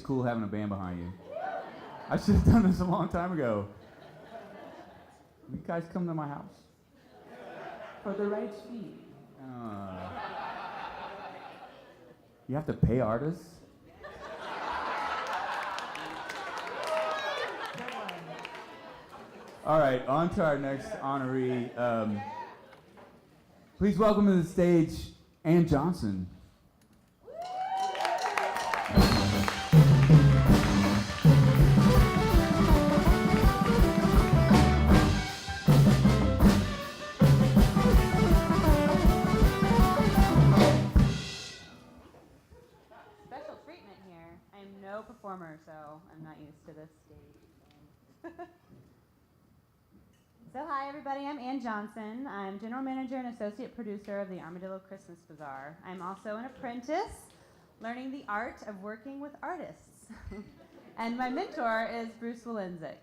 cool having a band behind you. I should have done this a long time ago. You guys come to my house for the right fee. You have to pay artists? All right, on to our next honoree. Please welcome to the stage Ann Johnson. Special treatment here. I am no performer, so I'm not used to this stage. So hi everybody, I'm Ann Johnson. I'm General Manager and Associate Producer of the Armadillo Christmas Bazaar. I'm also an apprentice, learning the art of working with artists. And my mentor is Bruce Willenzik.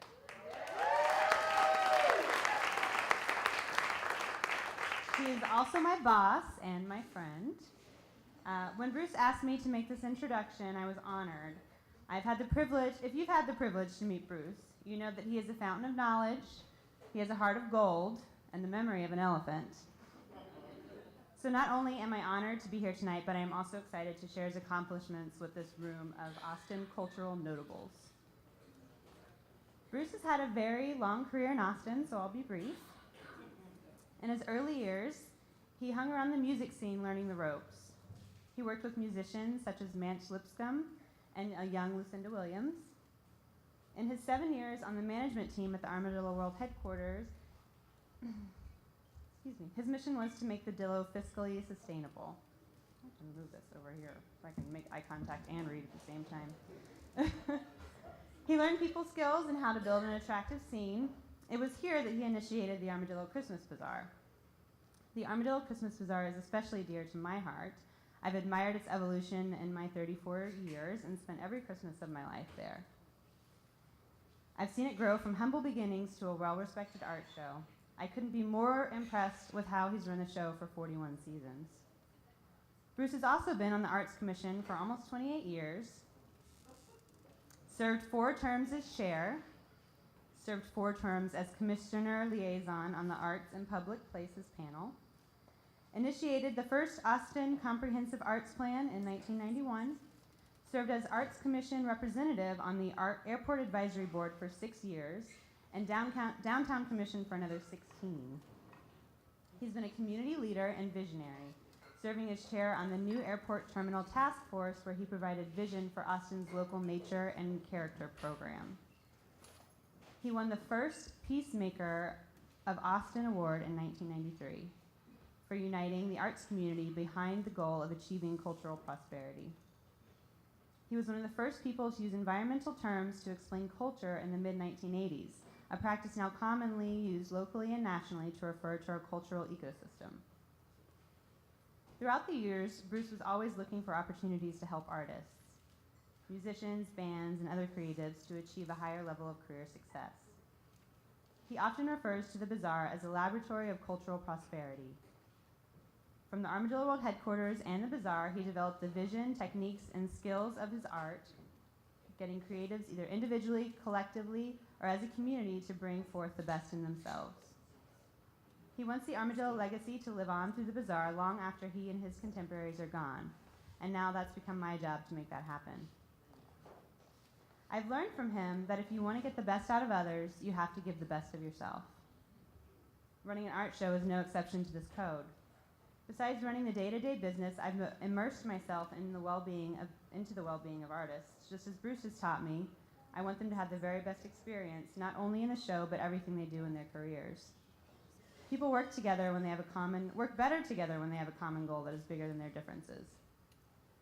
He is also my boss and my friend. When Bruce asked me to make this introduction, I was honored. If you've had the privilege to meet Bruce, you know that he is a fountain of knowledge. He has a heart of gold and the memory of an elephant. So not only am I honored to be here tonight, but I am also excited to share his accomplishments with this room of Austin cultural notables. Bruce has had a very long career in Austin, so I'll be brief. In his early years, he hung around the music scene learning the ropes. He worked with musicians such as Mance Lipscomb and a young Lucinda Williams. In his 7 years on the management team at the Armadillo World Headquarters, his mission was to make the Dillo fiscally sustainable. I can move this over here so I can make eye contact and read at the same time. He learned people skills and how to build an attractive scene. It was here that he initiated the Armadillo Christmas Bazaar. The Armadillo Christmas Bazaar is especially dear to my heart. I've admired its evolution in my 34 years and spent every Christmas of my life there. I've seen it grow from humble beginnings to a well-respected art show. I couldn't be more impressed with how he's run the show for 41 seasons. Bruce has also been on the Arts Commission for almost 28 years, served 4 terms as chair, served 4 terms as commissioner liaison on the Arts and Public Places panel, initiated the first Austin Comprehensive Arts Plan in 1991, served as Arts Commission representative on the Airport Advisory Board for 6 years, and Downtown Commission for another 16. He's been a community leader and visionary, serving as chair on the new Airport Terminal Task Force, where he provided vision for Austin's local nature and character program. He won the first Peacemaker of Austin Award in 1993 for uniting the arts community behind the goal of achieving cultural prosperity. He was one of the first people to use environmental terms to explain culture in the mid-1980s, a practice now commonly used locally and nationally to refer to our cultural ecosystem. Throughout the years, Bruce was always looking for opportunities to help artists, musicians, bands, and other creatives to achieve a higher level of career success. He often refers to the Bazaar as a laboratory of cultural prosperity. From the Armadillo World Headquarters and the Bazaar, he developed the vision, techniques, and skills of his art, getting creatives either individually, collectively, or as a community to bring forth the best in themselves. He wants the Armadillo legacy to live on through the Bazaar long after he and his contemporaries are gone, and now that's become my job to make that happen. I've learned from him that if you want to get the best out of others, you have to give the best of yourself. Running an art show is no exception to this code. Besides running the day-to-day business, I've immersed myself into the well-being of artists. Just as Bruce has taught me, I want them to have the very best experience, not only in the show, but everything they do in their careers. People work better together when they have a common goal that is bigger than their differences.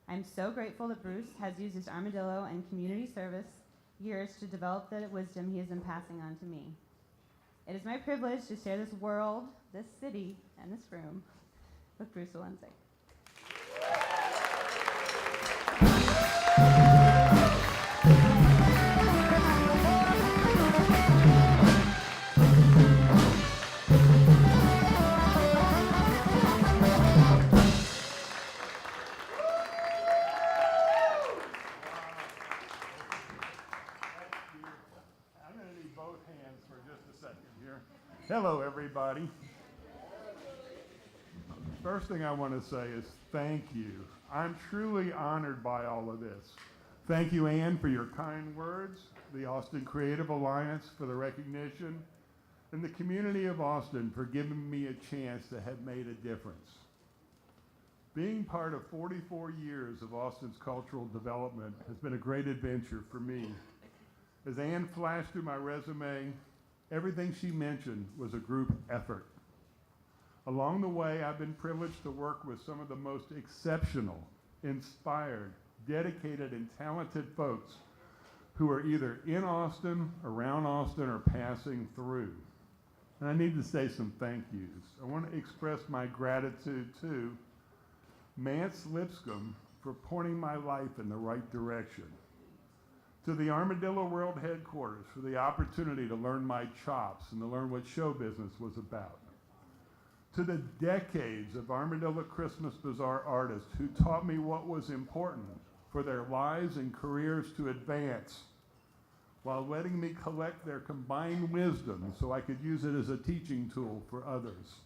I'm so grateful that Bruce has used his Armadillo and community service years to develop the wisdom he has been passing on to me. It is my privilege to share this world, this city, and this room with Bruce Willenzik. Hello, everybody. First thing I want to say is thank you. I'm truly honored by all of this. Thank you, Ann, for your kind words, the Austin Creative Alliance for the recognition, and the community of Austin for giving me a chance to have made a difference. Being part of 44 years of Austin's cultural development has been a great adventure for me. As Ann flashed through my resume, everything she mentioned was a group effort. Along the way, I've been privileged to work with some of the most exceptional, inspired, dedicated, and talented folks who are either in Austin, around Austin, or passing through. And I need to say some thank yous. I want to express my gratitude to Mance Lipscomb for pointing my life in the right direction. To the Armadillo World Headquarters for the opportunity to learn my chops and to learn what show business was about. To the decades of Armadillo Christmas Bazaar artists who taught me what was important for their lives and careers to advance, while letting me collect their combined wisdom so I could use it as a teaching tool for others.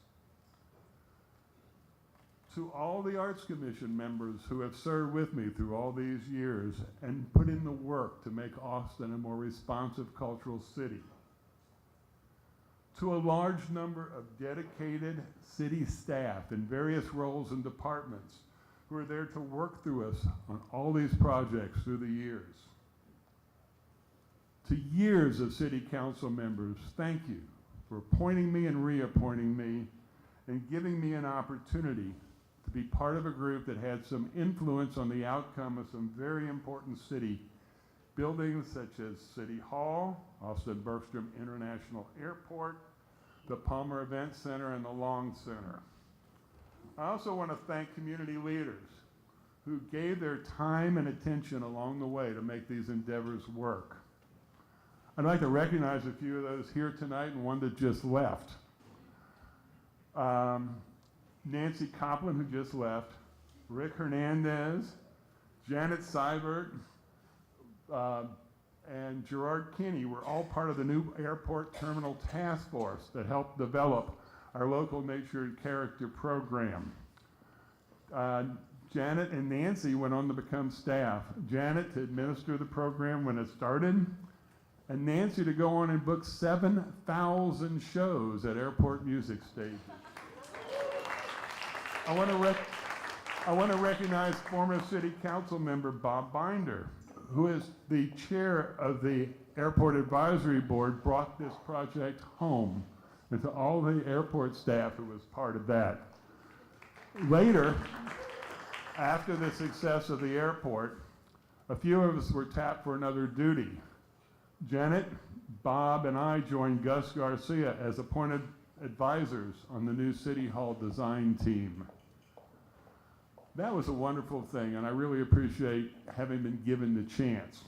To all the Arts Commission members who have served with me through all these years and put in the work to make Austin a more responsive cultural city. To a large number of dedicated city staff in various roles and departments who are there to work through us on all these projects through the years. To years of city council members, thank you for appointing me and reappointing me and giving me an opportunity to be part of a group that had some influence on the outcome of some very important city buildings such as City Hall, Austin Bergstrom International Airport, the Palmer Event Center, and the Long Center. I also want to thank community leaders who gave their time and attention along the way to make these endeavors work. I'd like to recognize a few of those here tonight and one that just left. Nancy Copland, who just left, Rick Hernandez, Janet Seibert, and Gerard Kinney were all part of the new airport terminal task force that helped develop our local nature and character program. Janet and Nancy went on to become staff. Janet to administer the program when it started, and Nancy to go on and book 7,000 shows at airport music stages. I want to recognize former city council member Bob Binder, who is the chair of the Airport Advisory Board, brought this project home, and to all the airport staff who was part of that. Later, after the success of the airport, a few of us were tapped for another duty. Janet, Bob, and I joined Gus Garcia as appointed advisors on the new City Hall design team. That was a wonderful thing, and I really appreciate having been given the chance.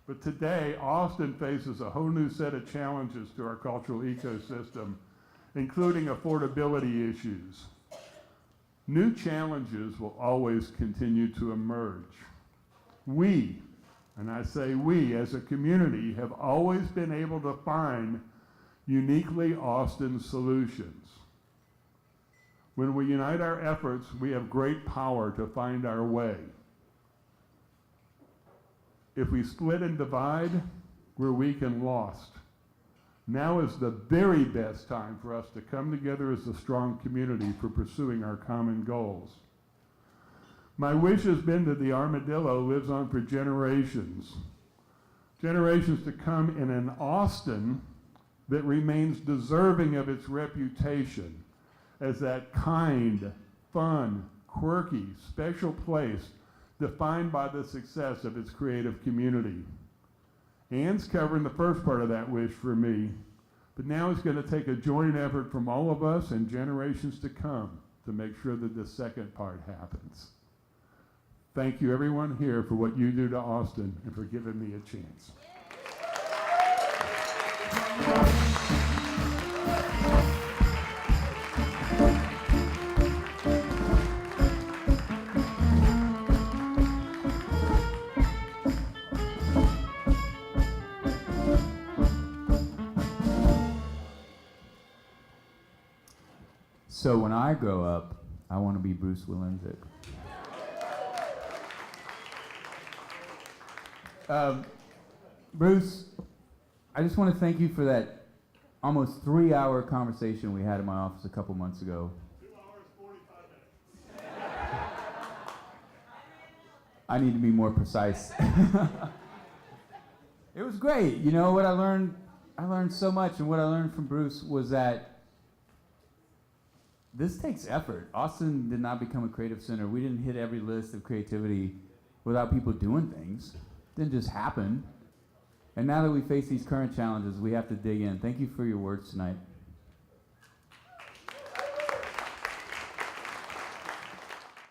But today, Austin faces a whole new set of challenges to our cultural ecosystem, including affordability issues. New challenges will always continue to emerge. We, and I say we as a community, have always been able to find uniquely Austin solutions. When we unite our efforts, we have great power to find our way. If we split and divide, we're weak and lost. Now is the very best time for us to come together as a strong community for pursuing our common goals. My wish has been that the Armadillo lives on for generations. Generations to come in an Austin that remains deserving of its reputation as that kind, fun, quirky, special place defined by the success of its creative community. Ann's covering the first part of that wish for me, but now it's going to take a joint effort from all of us and generations to come to make sure that the second part happens. Thank you everyone here for what you do to Austin and for giving me a chance. So when I grow up, I want to be Bruce Willenzik. Bruce, I just want to thank you for that almost 3-hour conversation we had in my office a couple months ago. 2 hours, 45 minutes. I need to be more precise. It was great. You know what I learned so much, and what I learned from Bruce was that this takes effort. Austin did not become a creative center. We didn't hit every list of creativity without people doing things. It didn't just happen. And now that we face these current challenges, we have to dig in. Thank you for your words tonight.